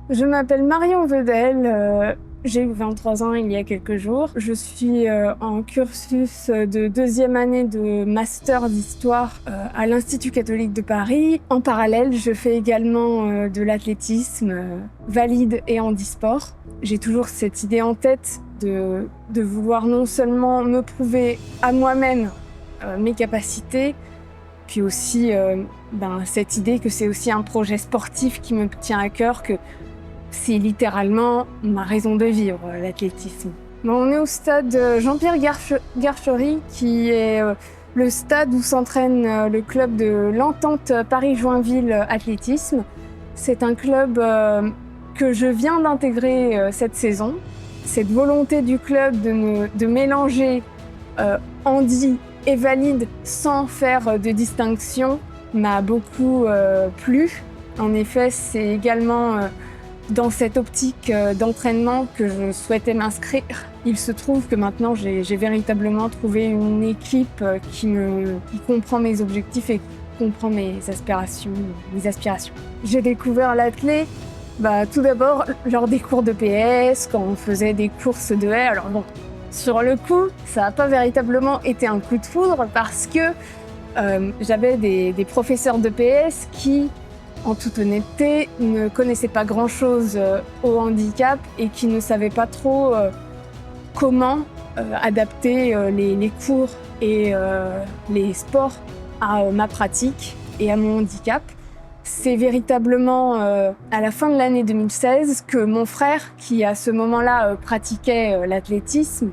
Je m'appelle Marion Vedel, j'ai eu 23 ans il y a quelques jours. Je suis en cursus de deuxième année de master d'histoire à l'Institut catholique de Paris. En parallèle, je fais également de l'athlétisme valide et handisport. J'ai toujours cette idée en tête de vouloir non seulement me prouver à moi-même mes capacités, puis aussi cette idée que c'est aussi un projet sportif qui me tient à cœur, que c'est littéralement ma raison de vivre, l'athlétisme. On est au stade Jean-Pierre Garchery, qui est le stade où s'entraîne le club de l'Entente Paris-Joinville Athlétisme. C'est un club que je viens d'intégrer cette saison. Cette volonté du club de mélanger handi et valide sans faire de distinction m'a beaucoup plu. En effet, c'est également dans cette optique d'entraînement que je souhaitais m'inscrire. Il se trouve que maintenant j'ai véritablement trouvé une équipe qui comprend mes objectifs et comprend mes aspirations. J'ai découvert l'athlé tout d'abord lors des cours de PS, quand on faisait des courses de haies. Alors bon, sur le coup, ça n'a pas véritablement été un coup de foudre parce que j'avais des professeurs de PS qui, en toute honnêteté, ne connaissaient pas grand-chose au handicap et qui ne savaient pas trop comment adapter les cours et les sports à ma pratique et à mon handicap. C'est véritablement à la fin de l'année 2016 que mon frère, qui à ce moment-là pratiquait l'athlétisme,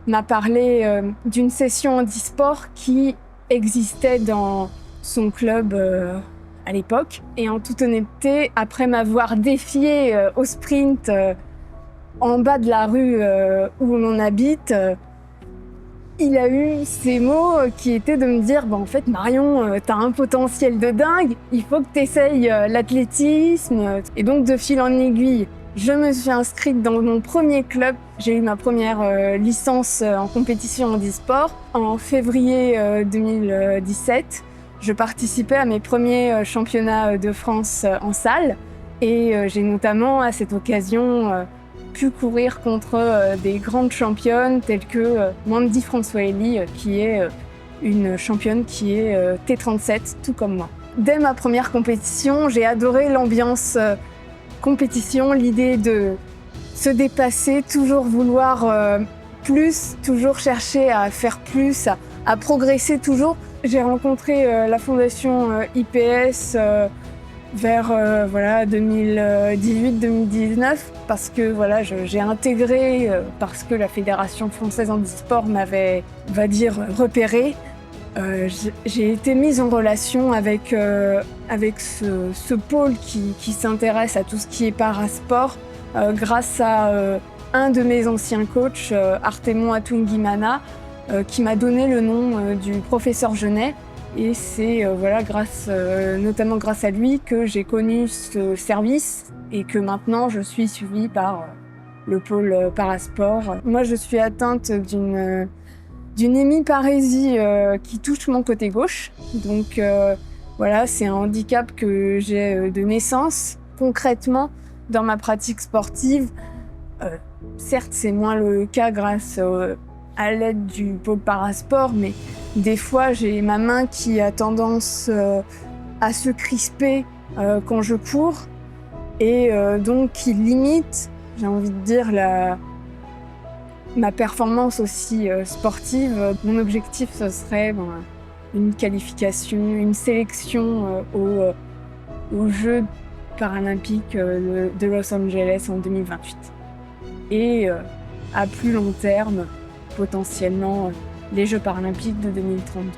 m'a parlé d'une session handisport qui existait dans son club à l'époque. Et en toute honnêteté, après m'avoir défié au sprint en bas de la rue où l'on habite, il a eu ces mots qui étaient de me dire en fait Marion, t'as un potentiel de dingue, il faut que t'essayes l'athlétisme. Et donc de fil en aiguille, je me suis inscrite dans mon premier club. J'ai eu ma première licence en compétition handisport en février 2017. Je participais à mes premiers championnats de France en salle et j'ai notamment à cette occasion pu courir contre des grandes championnes telles que Mandy François-Elie, qui est une championne qui est T37, tout comme moi. Dès ma première compétition, j'ai adoré l'ambiance compétition, l'idée de se dépasser, toujours vouloir plus, toujours chercher à faire plus, à progresser toujours. J'ai rencontré la fondation IPS vers 2018-2019 parce que j'ai intégré, parce que la Fédération française handisport m'avait, repéré. J'ai été mise en relation avec ce pôle qui s'intéresse à tout ce qui est parasport grâce à un de mes anciens coachs, Artemon Atungimana, qui m'a donné le nom du professeur Genet. Et c'est notamment grâce à lui que j'ai connu ce service et que maintenant je suis suivie par le pôle parasport. Moi, je suis atteinte d'une hémiparésie qui touche mon côté gauche. Donc c'est un handicap que j'ai de naissance. Concrètement, dans ma pratique sportive, certes, c'est moins le cas grâce à l'aide du pôle parasport, mais des fois, j'ai ma main qui a tendance à se crisper quand je cours et donc qui limite, j'ai envie de dire, ma performance aussi sportive. Mon objectif, ce serait une qualification, une sélection aux Jeux paralympiques de Los Angeles en 2028. Et à plus long terme, potentiellement les Jeux paralympiques de 2032.